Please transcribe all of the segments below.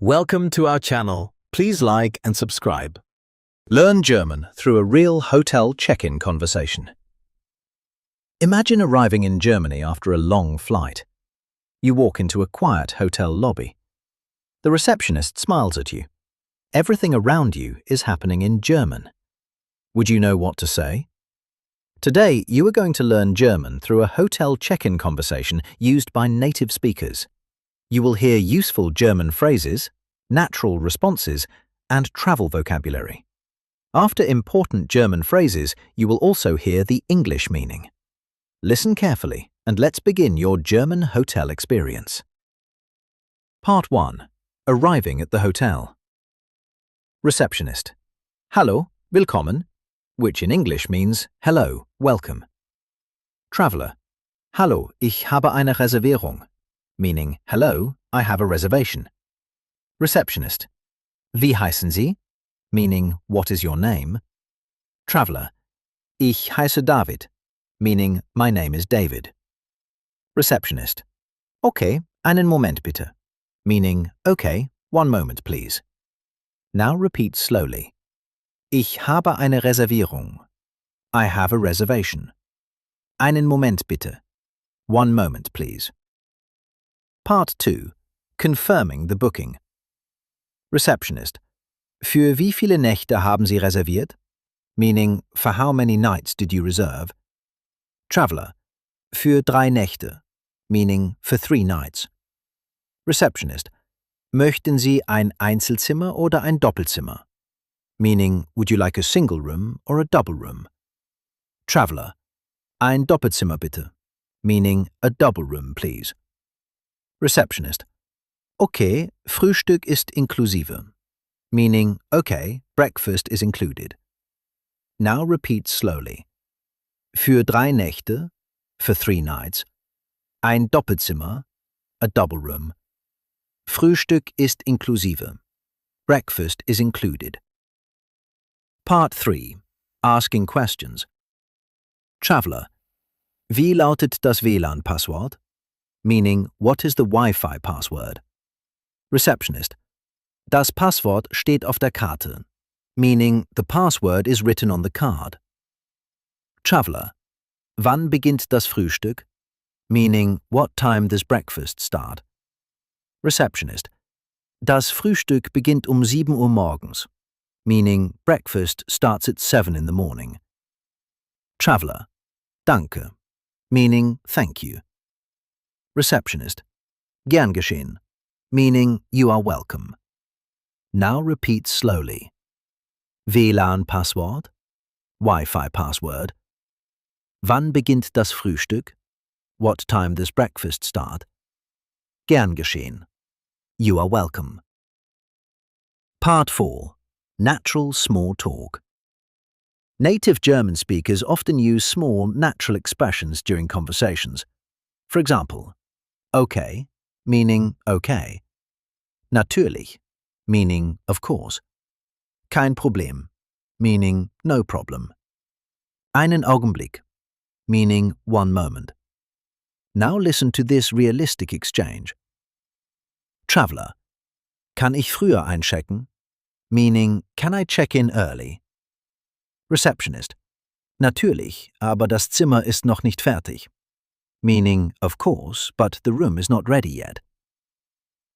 Welcome to our channel. Please like and subscribe. Learn German through a real hotel check-in conversation. Imagine arriving in Germany after a long flight. You walk into a quiet hotel lobby. The receptionist smiles at you. Everything around you is happening in German. Would you know what to say? Today, you are going to learn German through a hotel check-in conversation used by native speakers. You will hear useful German phrases, natural responses, and travel vocabulary. After important German phrases, you will also hear the English meaning. Listen carefully, and let's begin your German hotel experience. Part 1. Arriving at the hotel. Receptionist. Hallo, willkommen, which in English means hello, welcome. Traveler. Hallo, ich habe eine Reservierung, meaning hello, I have a reservation. Receptionist. Wie heißen Sie? Meaning what is your name? Traveler. Ich heiße David, meaning my name is David. Receptionist. Okay, einen Moment bitte, meaning okay, one moment please. Now repeat slowly. Ich habe eine Reservierung. I have a reservation. Einen Moment bitte. One moment please. Part 2. Confirming the booking. Receptionist. Für wie viele Nächte haben Sie reserviert? Meaning, for how many nights did you reserve? Traveler. Für 3 Nächte. Meaning, for 3 nights. Receptionist. Möchten Sie ein Einzelzimmer oder ein Doppelzimmer? Meaning, would you like a single room or a double room? Traveler. Ein Doppelzimmer bitte. Meaning, a double room please. Receptionist. Okay, Frühstück ist inklusive. Meaning, okay, breakfast is included. Now repeat slowly. Für 3 Nächte, for 3 nights. Ein Doppelzimmer, a double room. Frühstück ist inklusive. Breakfast is included. Part 3. Asking questions. Traveler. Wie lautet das WLAN-Passwort? Meaning, what is the Wi-Fi password? Receptionist. Das Passwort steht auf der Karte. Meaning, the password is written on the card. Traveler. Wann beginnt das Frühstück? Meaning, what time does breakfast start? Receptionist. Das Frühstück beginnt 7 Uhr morgens. Meaning, breakfast starts at 7 in the morning. Traveler. Danke. Meaning, thank you. Receptionist. Gern geschehen. Meaning, you are welcome. Now repeat slowly. WLAN-Passwort. Wi-Fi password. Wann beginnt das Frühstück? What time does breakfast start? Gern geschehen. You are welcome. Part 4. Natural small talk. Native German speakers often use small, natural expressions during conversations. For example, okay, meaning okay. Natürlich, meaning of course. Kein Problem, meaning no problem. Einen Augenblick, meaning one moment. Now listen to this realistic exchange. Traveler. Kann ich früher einchecken? Meaning, can I check in early? Receptionist. Natürlich, aber das Zimmer ist noch nicht fertig. Meaning, of course, but the room is not ready yet.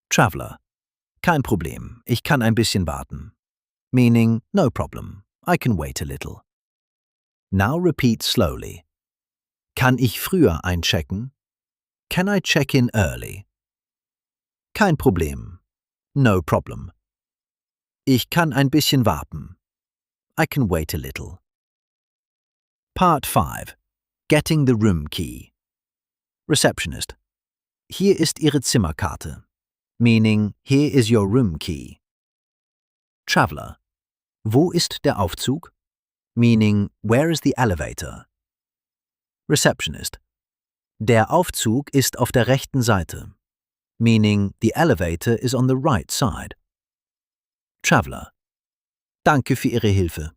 Traveler. Kein Problem, ich kann ein bisschen warten. Meaning, no problem, I can wait a little. Now repeat slowly. Kann ich früher einchecken? Can I check in early? Kein Problem. No problem. Ich kann ein bisschen warten. I can wait a little. Part 5. Getting the room key. Receptionist. Hier ist Ihre Zimmerkarte. Meaning, here is your room key. Traveler. Wo ist der Aufzug? Meaning, where is the elevator? Receptionist. Der Aufzug ist auf der rechten Seite. Meaning, the elevator is on the right side. Traveler. Danke für Ihre Hilfe.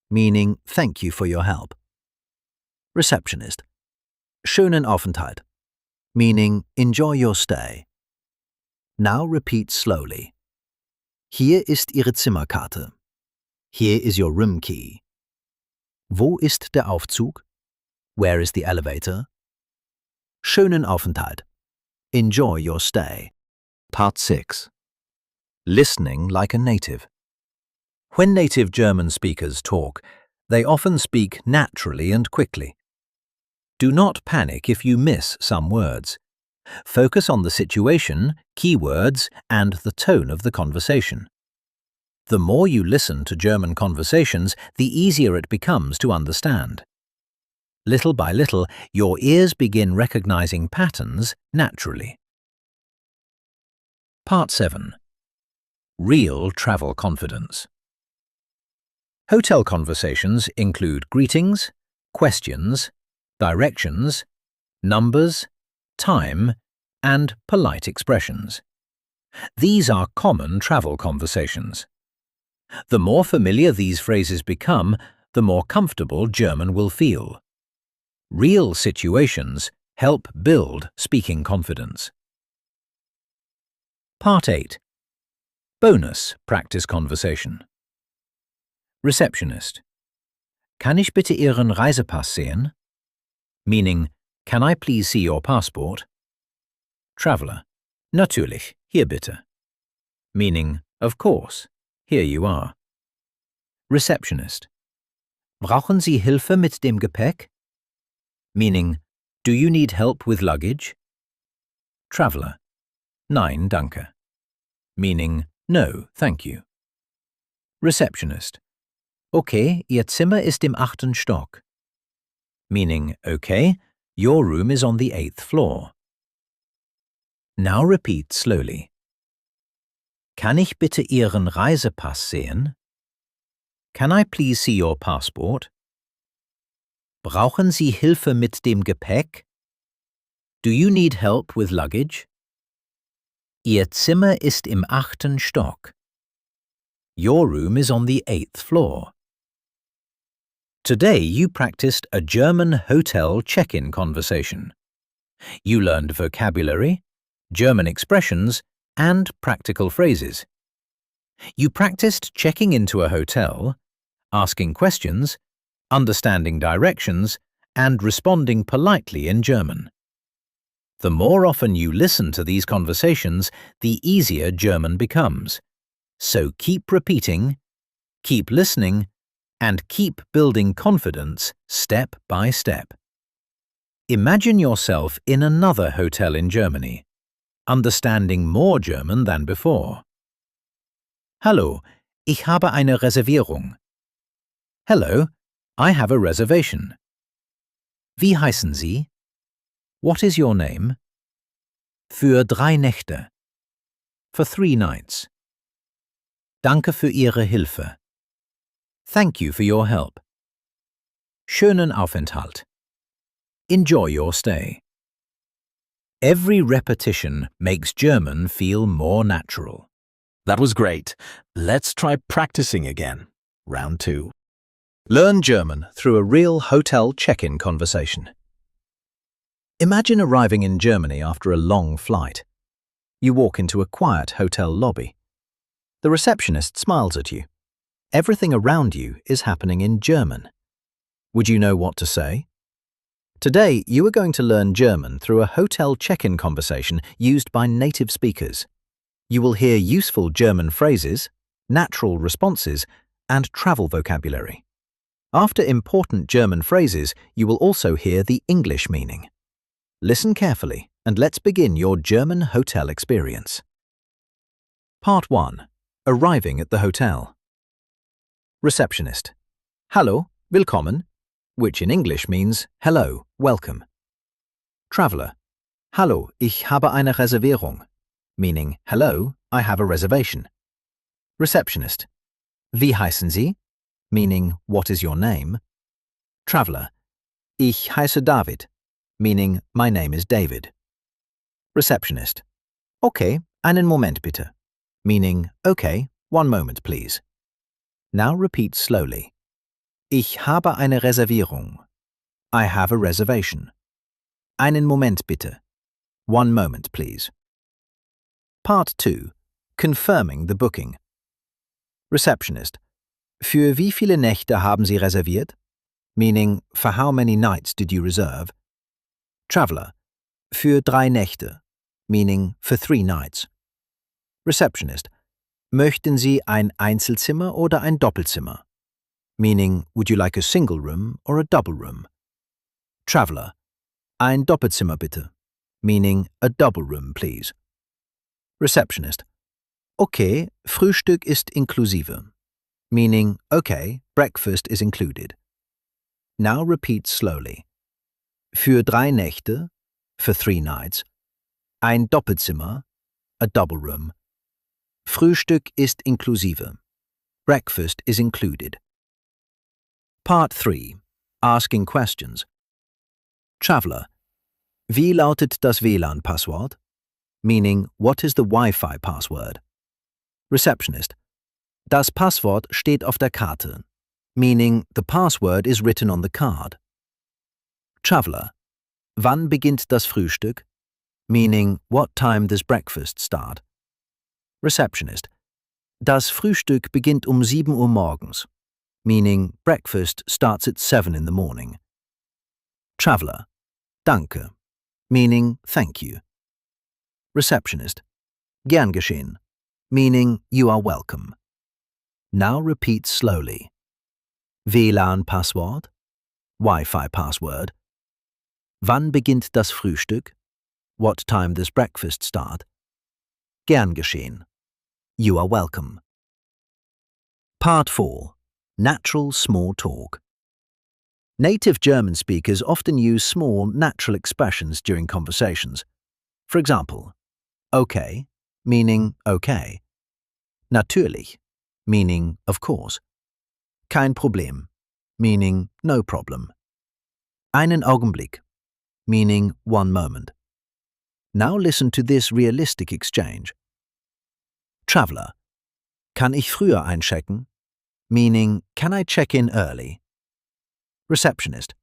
Meaning, thank you for your help. Receptionist. Schönen Aufenthalt. Meaning, enjoy your stay. Now repeat slowly. Hier ist Ihre Zimmerkarte. Here is your room key. Wo ist der Aufzug? Where is the elevator? Schönen Aufenthalt. Enjoy your stay. Part 6. Listening like a native. When native German speakers talk, they often speak naturally and quickly. Do not panic if you miss some words. Focus on the situation, keywords, and the tone of the conversation. The more you listen to German conversations, the easier it becomes to understand. Little by little, your ears begin recognizing patterns naturally. Part 7. Real travel confidence. Hotel conversations include greetings, questions, directions, numbers, time, and polite expressions. These are common travel conversations. The more familiar these phrases become, the more comfortable German will feel. Real situations help build speaking confidence. Part 8. Bonus practice conversation. Receptionist. Kann ich bitte Ihren Reisepass sehen? Meaning, can I please see your passport? Traveller. Natürlich, hier bitte. Meaning, of course, here you are. Receptionist. Brauchen Sie Hilfe mit dem Gepäck? Meaning, do you need help with luggage? Traveller. Nein, danke. Meaning, no, thank you. Receptionist. Okay, Ihr Zimmer ist im 8. Stock. Meaning, okay, your room is on the 8th floor. Now repeat slowly. Kann ich bitte Ihren Reisepass sehen? Can I please see your passport? Brauchen Sie Hilfe mit dem Gepäck? Do you need help with luggage? Ihr Zimmer ist im 8. Stock. Your room is on the 8th floor. Today you practiced a German hotel check-in conversation. You learned vocabulary, German expressions, and practical phrases. You practiced checking into a hotel, asking questions, understanding directions, and responding politely in German. The more often you listen to these conversations, the easier German becomes. So keep repeating, keep listening, and keep building confidence step by step. Imagine yourself in another hotel in Germany, understanding more German than before. Hallo, ich habe eine Reservierung. Hello, I have a reservation. Wie heißen Sie? What is your name? Für 3 Nächte. For 3 nights. Danke für Ihre Hilfe. Thank you for your help. Schönen Aufenthalt. Enjoy your stay. Every repetition makes German feel more natural. That was great. Let's try practicing again. Round 2. Learn German through a real hotel check-in conversation. Imagine arriving in Germany after a long flight. You walk into a quiet hotel lobby. The receptionist smiles at you. Everything around you is happening in German. Would you know what to say? Today, you are going to learn German through a hotel check-in conversation used by native speakers. You will hear useful German phrases, natural responses, and travel vocabulary. After important German phrases, you will also hear the English meaning. Listen carefully, and let's begin your German hotel experience. Part 1. Arriving at the hotel. Receptionist. Hallo, willkommen, which in English means hello, welcome. Traveller. Hallo, ich habe eine Reservierung, meaning hello, I have a reservation. Receptionist. Wie heißen Sie? Meaning what is your name? Traveller. Ich heiße David, meaning my name is David. Receptionist. Okay, einen Moment bitte, meaning okay, one moment please. Now repeat slowly. Ich habe eine Reservierung. I have a reservation. Einen Moment bitte. One moment please. Part 2. Confirming the booking. Receptionist. Für wie viele Nächte haben Sie reserviert? Meaning, for how many nights did you reserve? Traveler. Für 3 Nächte. Meaning, for 3 nights. Receptionist. Möchten Sie ein Einzelzimmer oder ein Doppelzimmer? Meaning, would you like a single room or a double room? Traveler. Ein Doppelzimmer bitte. Meaning, a double room, please. Receptionist. Okay, Frühstück ist inklusive. Meaning, okay, breakfast is included. Now repeat slowly. Für 3 Nächte, for 3 nights. Ein Doppelzimmer, a double room. Frühstück ist inklusive. Breakfast is included. Part 3. Asking questions. Traveler. Wie lautet das WLAN-Passwort? Meaning, what is the Wi-Fi password? Receptionist. Das Passwort steht auf der Karte. Meaning, the password is written on the card. Traveler. Wann beginnt das Frühstück? Meaning, what time does breakfast start? Receptionist. Das Frühstück beginnt 7 Uhr morgens. Meaning, breakfast starts at 7 in the morning. Traveler. Danke. Meaning, thank you. Receptionist. Gern geschehen. Meaning, you are welcome. Now repeat slowly. WLAN-Passwort. Wi-Fi password. Wann beginnt das Frühstück? What time does breakfast start? Gern geschehen. You are welcome. Part 4. Natural small talk. Native German speakers often use small, natural expressions during conversations. For example, okay, meaning okay. Natürlich, meaning of course. Kein Problem, meaning no problem. Einen Augenblick, meaning one moment. Now listen to this realistic exchange. Traveler. Kann ich früher einchecken? Meaning, can I check in early? Receptionist.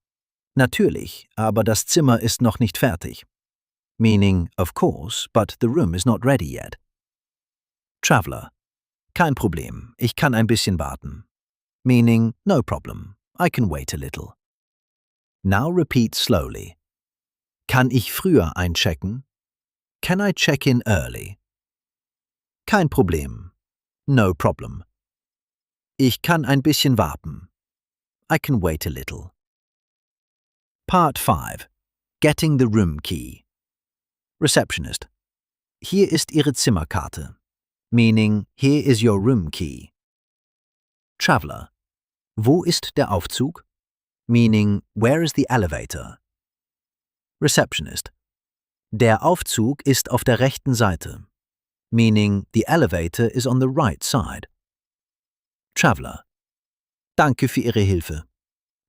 Natürlich, aber das Zimmer ist noch nicht fertig. Meaning, of course, but the room is not ready yet. Traveler. Kein Problem, ich kann ein bisschen warten. Meaning, no problem, I can wait a little. Now repeat slowly. Kann ich früher einchecken? Can I check in early? Kein Problem. No problem. Ich kann ein bisschen warten. I can wait a little. Part 5. Getting the room key. Receptionist. Hier ist Ihre Zimmerkarte. Meaning, here is your room key. Traveler. Wo ist der Aufzug? Meaning, where is the elevator? Receptionist. Der Aufzug ist auf der rechten Seite. Meaning, the elevator is on the right side. Traveler. Danke für Ihre Hilfe.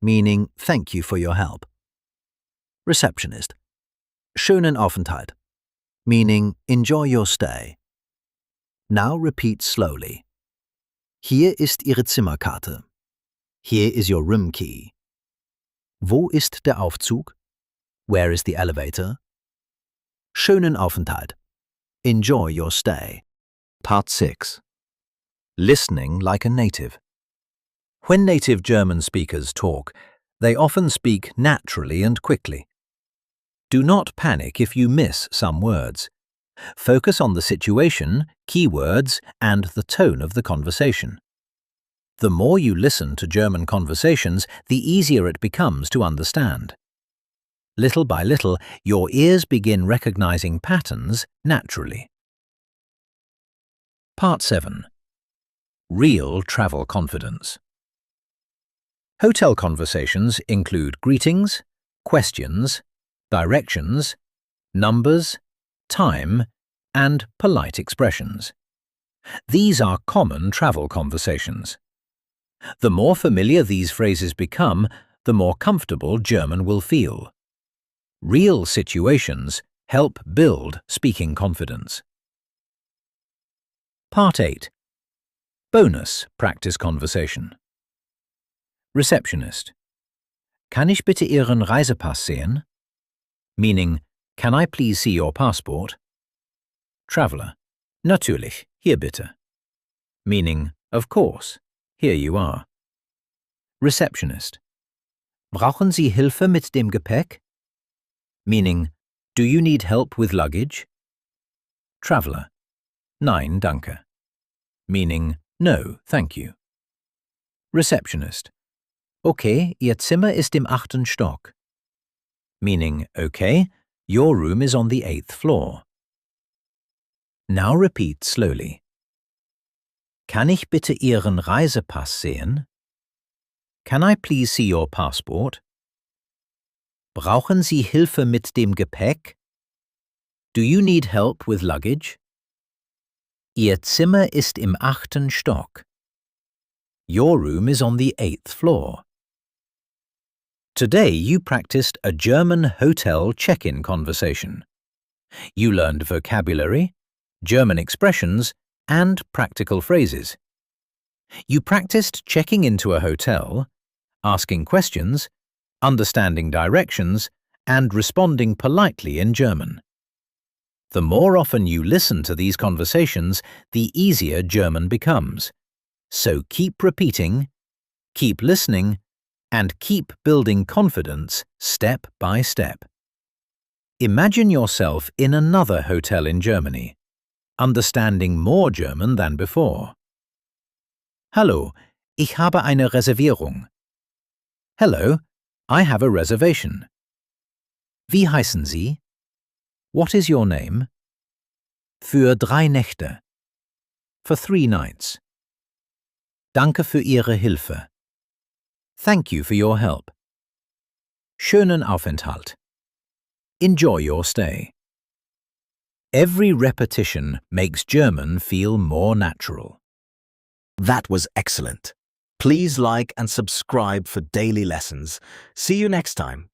Meaning, thank you for your help. Receptionist. Schönen Aufenthalt. Meaning, enjoy your stay. Now repeat slowly. Hier ist Ihre Zimmerkarte. Here is your room key. Wo ist der Aufzug? Where is the elevator? Schönen Aufenthalt. Enjoy your stay. Part 6. Listening like a native. When native German speakers talk, they often speak naturally and quickly. Do not panic if you miss some words. Focus on the situation, keywords, and the tone of the conversation. The more you listen to German conversations, the easier it becomes to understand. Little by little, your ears begin recognizing patterns naturally. Part 7. Real travel confidence. Hotel conversations include greetings, questions, directions, numbers, time, and polite expressions. These are common travel conversations. The more familiar these phrases become, the more comfortable German will feel. Real situations help build speaking confidence. Part 8. Bonus practice conversation. Receptionist. Kann ich bitte Ihren Reisepass sehen? Meaning, can I please see your passport? Traveler. Natürlich, hier bitte. Meaning, Of course. Here you are. Receptionist. Brauchen Sie Hilfe mit dem Gepäck? Meaning, do you need help with luggage? Traveller. Nein, danke. Meaning, no, thank you. Receptionist. Okay, Ihr Zimmer ist im 8. Stock. Meaning, okay, your room is on the 8th floor. Now repeat slowly. Kann ich bitte Ihren Reisepass sehen? Can I please see your passport? Brauchen Sie Hilfe mit dem Gepäck? Do you need help with luggage? Ihr Zimmer ist im 8. Stock. Your room is on the 8th floor. Today you practiced a German hotel check-in conversation. You learned vocabulary, German expressions, and practical phrases. You practiced checking into a hotel, asking questions, understanding directions, and responding politely in German. The more often you listen to these conversations, the easier German becomes. So keep repeating, keep listening, and keep building confidence step by step. Imagine yourself in another hotel in Germany, understanding more German than before. Hallo, ich habe eine Reservierung. Hello, I have a reservation. Wie heißen Sie? What is your name? Für 3 Nächte. For 3 nights. Danke für Ihre Hilfe. Thank you for your help. Schönen Aufenthalt. Enjoy your stay. Every repetition makes German feel more natural. That was excellent. Please like and subscribe for daily lessons. See you next time.